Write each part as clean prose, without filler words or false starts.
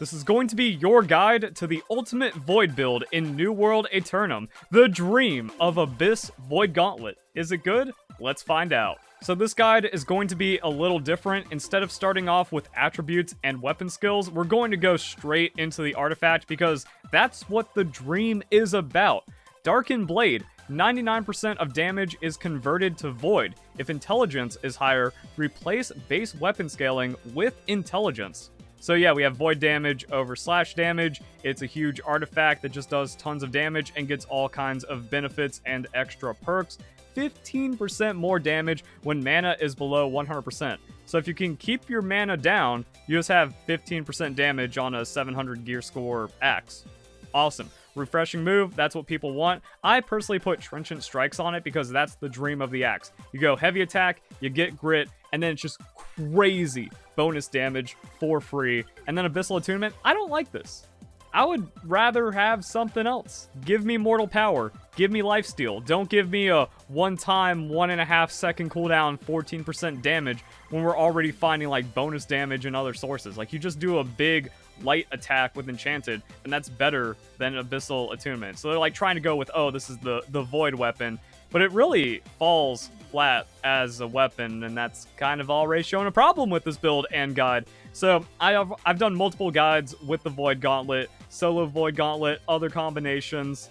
This is going to be your guide to the ultimate Void build in New World Aeternum, the dream of Abyss Void Gauntlet. Is it good? Let's find out. So this guide is going to be a little different. Instead of starting off with attributes and weapon skills, we're going to go straight into the artifact because that's what the dream is about. Darkened Blade, 99% of damage is converted to Void. If intelligence is higher, replace base weapon scaling with intelligence. So yeah, we have Void damage over slash damage. It's a huge artifact that just does tons of damage and gets all kinds of benefits and extra perks. 15% more damage when mana is below 100%. So if you can keep your mana down, you just have 15% damage on a 700 gear score axe. Awesome. Refreshing move, that's what people want. I personally put Trenchant Strikes on it because that's the dream of the axe. You go heavy attack, you get grit, and then it's just crazy bonus damage for free. And then Abyssal Attunement, I don't like this. I would rather have something else. Give me Mortal Power. Give me Lifesteal. Don't give me a one-time, 1.5 second cooldown, 14% damage when we're already finding like bonus damage in other sources. Like you just do a big light attack with Enchanted, and that's better than Abyssal Attunement. So they're like trying to go with, oh, this is the Void weapon, but it really falls flat as a weapon, and that's kind of already showing a problem with this build and guide. So I've done multiple guides with the Void Gauntlet, solo Void Gauntlet, other combinations.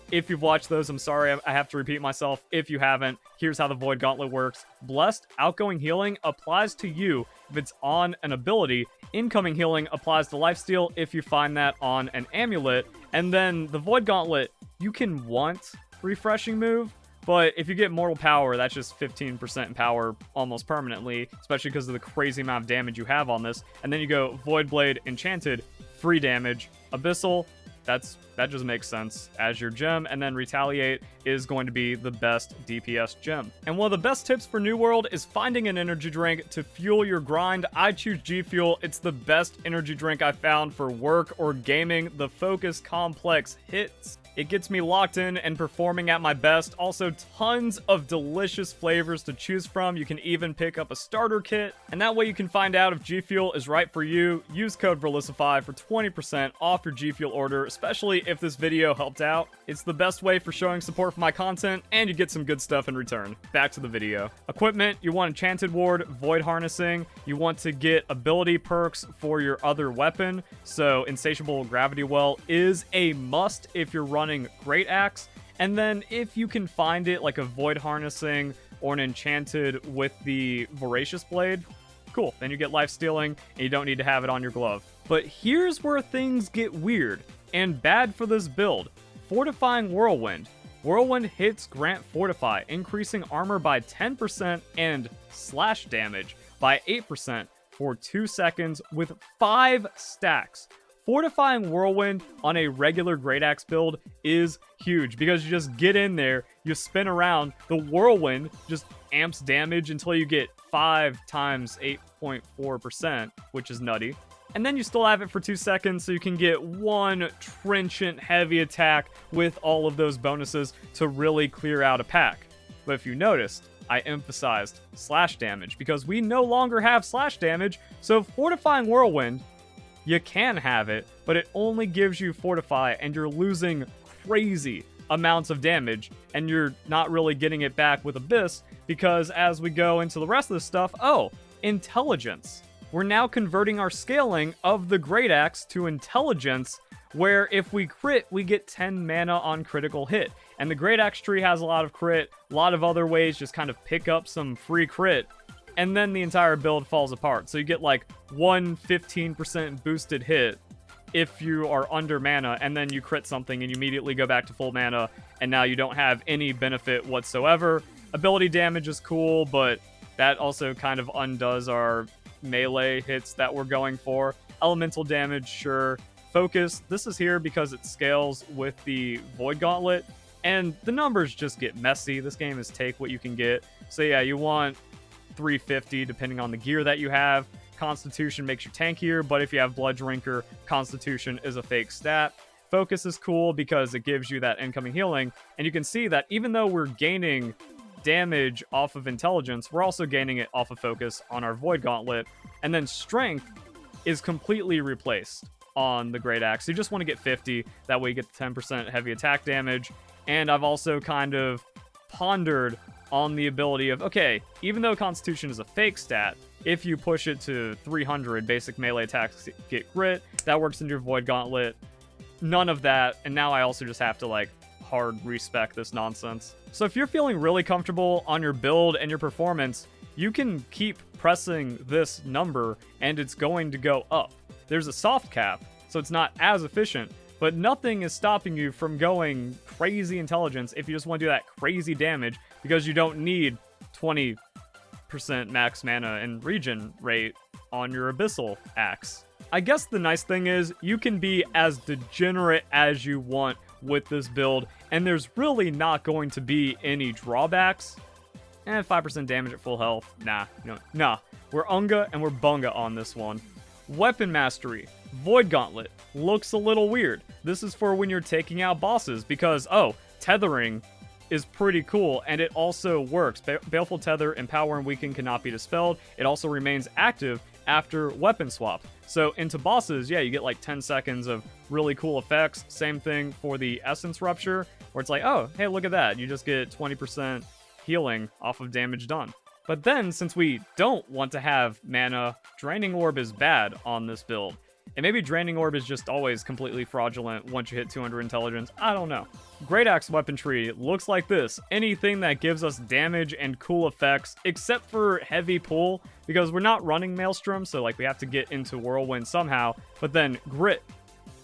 If you've watched those, I'm sorry, I have to repeat myself. If you haven't, here's how the Void Gauntlet works. Blessed Outgoing Healing applies to you if it's on an ability. Incoming Healing applies to Lifesteal if you find that on an amulet. And then the Void Gauntlet, you can want Refreshing Move, but if you get Mortal Power, that's just 15% in power almost permanently, especially because of the crazy amount of damage you have on this. And then you go Void Blade Enchanted, free damage. Abyssal, that just makes sense as your gem, and then Retaliate is going to be the best DPS gem. And one of the best tips for New World is finding an energy drink to fuel your grind. I choose G Fuel. It's the best energy drink I found for work or gaming. The Focus Complex hits. It gets me locked in and performing at my best. Also, tons of delicious flavors to choose from. You can even pick up a starter kit. And that way you can find out if G Fuel is right for you. Use code VERLISSIFY for 20% off your G Fuel order, especially if this video helped out. It's the best way for showing support for my content, and you get some good stuff in return. Back to the video. Equipment, you want Enchanted Ward, Void Harnessing. You want to get ability perks for your other weapon. So Insatiable Gravity Well is a must if you're running Great Axe. And then if you can find it, like a Void Harnessing or an Enchanted with the Voracious Blade, cool. Then you get life stealing and you don't need to have it on your glove. But here's where things get weird and bad for this build. Fortifying Whirlwind. Whirlwind hits grant Fortify, increasing armor by 10% and slash damage by 8% for 2 seconds with 5 stacks. Fortifying Whirlwind on a regular Great Axe build is huge because you just get in there, you spin around, the Whirlwind just amps damage until you get 5 times 8.4%, which is nutty. And then you still have it for 2 seconds, so you can get one trenchant heavy attack with all of those bonuses to really clear out a pack. But if you noticed, I emphasized slash damage because we no longer have slash damage, so Fortifying Whirlwind, you can have it, but it only gives you Fortify, and you're losing crazy amounts of damage, and you're not really getting it back with Abyss, because as we go into the rest of this stuff, oh, Intelligence. We're now converting our scaling of the Great Axe to Intelligence, where if we crit, we get 10 mana on critical hit. And the Great Axe tree has a lot of crit, a lot of other ways just kind of pick up some free crit, and then the entire build falls apart. So you get like one 15% boosted hit if you are under mana, and then you crit something and you immediately go back to full mana, and now you don't have any benefit whatsoever. Ability damage is cool, but that also kind of undoes our melee hits that we're going for. Elemental damage, sure. Focus, this is here because it scales with the Void Gauntlet, and the numbers just get messy. This game is take what you can get. So yeah, you want 350 depending on the gear that you have. Constitution makes you tankier, but if you have Blood Drinker, Constitution is a fake stat. Focus is cool because it gives you that incoming healing, and you can see that even though we're gaining damage off of Intelligence, we're also gaining it off of Focus on our Void Gauntlet. And then Strength is completely replaced. on the Great Axe. You just want to get 50. That way you get the 10% heavy attack damage. And I've also kind of pondered on the ability of, okay, even though Constitution is a fake stat, if you push it to 300, basic melee attacks get crit. That works into your Void Gauntlet. None of that. And now I also just have to, like, hard respec this nonsense. So if you're feeling really comfortable on your build and your performance, you can keep pressing this number and it's going to go up. There's a soft cap, so it's not as efficient, but nothing is stopping you from going crazy intelligence if you just want to do that crazy damage, because you don't need 20% max mana and regen rate on your Abyssal Axe. I guess the nice thing is you can be as degenerate as you want with this build, and there's really not going to be any drawbacks. 5% damage at full health. Nah. We're Unga and we're Bunga on this one. Weapon Mastery. Void Gauntlet. Looks a little weird. This is for when you're taking out bosses because, tethering is pretty cool, and it also works. Baleful Tether, Empower, and Weaken cannot be dispelled. It also remains active after weapon swap. So into bosses, yeah, you get like 10 seconds of really cool effects. Same thing for the Essence Rupture, where it's like, oh, hey, look at that. You just get 20% healing off of damage done. But then, since we don't want to have mana, Draining Orb is bad on this build. And maybe Draining Orb is just always completely fraudulent once you hit 200 intelligence. I don't know. Great Axe weapon tree looks like this. Anything that gives us damage and cool effects, except for heavy pull, because we're not running Maelstrom, so like we have to get into Whirlwind somehow. But then Grit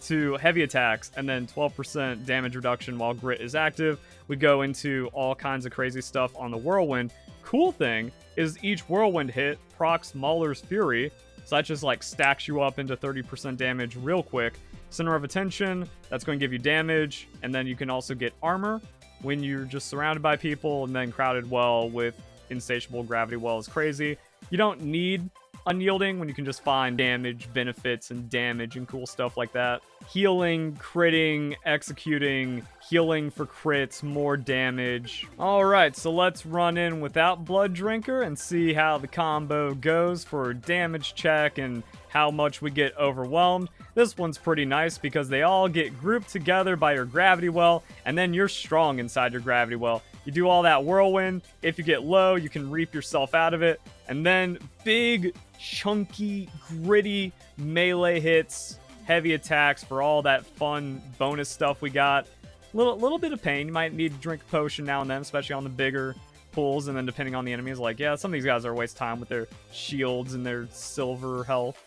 to heavy attacks, and then 12% damage reduction while Grit is active. We go into all kinds of crazy stuff on the Whirlwind. Cool thing is each Whirlwind hit procs Mauler's Fury, so that just like stacks you up into 30% damage real quick. Center of Attention, that's going to give you damage, and then you can also get armor when you're just surrounded by people, and then Crowded Well with Insatiable Gravity Well is crazy. You don't need Unyielding when you can just find damage benefits and damage and cool stuff like that. Healing, critting, executing, healing for crits, more damage. Alright, so let's run in without Blood Drinker and see how the combo goes for damage check and how much we get overwhelmed. This one's pretty nice because they all get grouped together by your Gravity Well, and then you're strong inside your Gravity Well. You do all that Whirlwind. If you get low, you can reap yourself out of it. And then big, chunky, gritty melee hits, heavy attacks for all that fun bonus stuff we got. Little bit of pain. You might need to drink a potion now and then, especially on the bigger pulls. And then depending on the enemies, like, yeah, some of these guys are a waste of time with their shields and their silver health.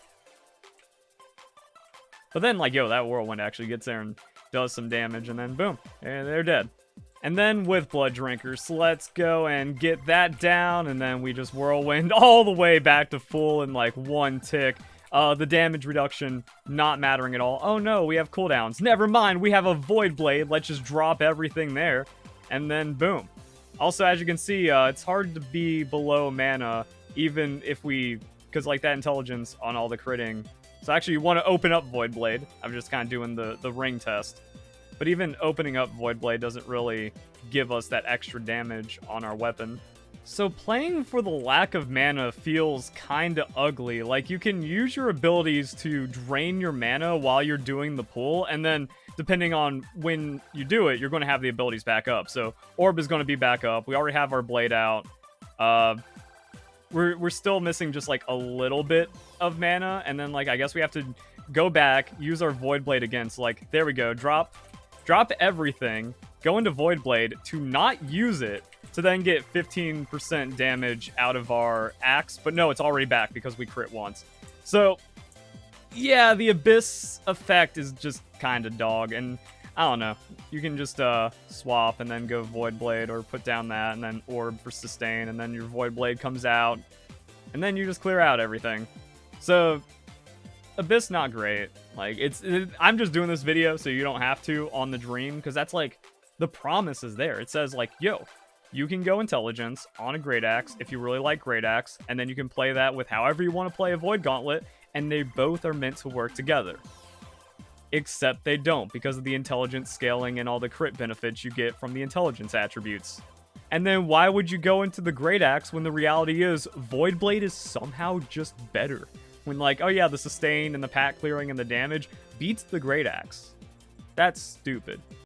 But then, like, yo, that Whirlwind actually gets there and does some damage, and then boom, and they're dead. And then with Blood Drinkers, let's go and get that down, and then we just Whirlwind all the way back to full in like one tick. The damage reduction not mattering at all. Oh no, we have cooldowns. Never mind, we have a Void Blade. Let's just drop everything there, and then boom. Also, as you can see, it's hard to be below mana, even if we, because like that intelligence on all the critting. So actually, you want to open up Void Blade. I'm just kind of doing the ring test. But even opening up Void Blade doesn't really give us that extra damage on our weapon. So playing for the lack of mana feels kinda ugly. Like, you can use your abilities to drain your mana while you're doing the pull, and then depending on when you do it, you're going to have the abilities back up. So Orb is going to be back up. We already have our Blade out. We're still missing just like a little bit of mana, and then like I guess we have to go back, use our Void Blade again. So like, there we go, drop everything, go into Void Blade to not use it, to then get 15% damage out of our axe. But no, it's already back because we crit once. So yeah, the Abyss effect is just kind of dog, and I don't know. You can just swap and then go Void Blade, or put down that and then Orb for sustain, and then your Void Blade comes out, and then you just clear out everything. So Abyss not great. Like, I'm just doing this video so you don't have to on the Dream, because that's like, the promise is there. It says like, yo, you can go Intelligence on a Great Axe if you really like Great Axe, and then you can play that with however you want to play a Void Gauntlet, and they both are meant to work together. Except they don't, because of the intelligence scaling and all the crit benefits you get from the intelligence attributes. And then why would you go into the Great Axe when the reality is Void Blade is somehow just better? when like, oh yeah, the sustain and the pack clearing and the damage beats the Great Axe. That's stupid.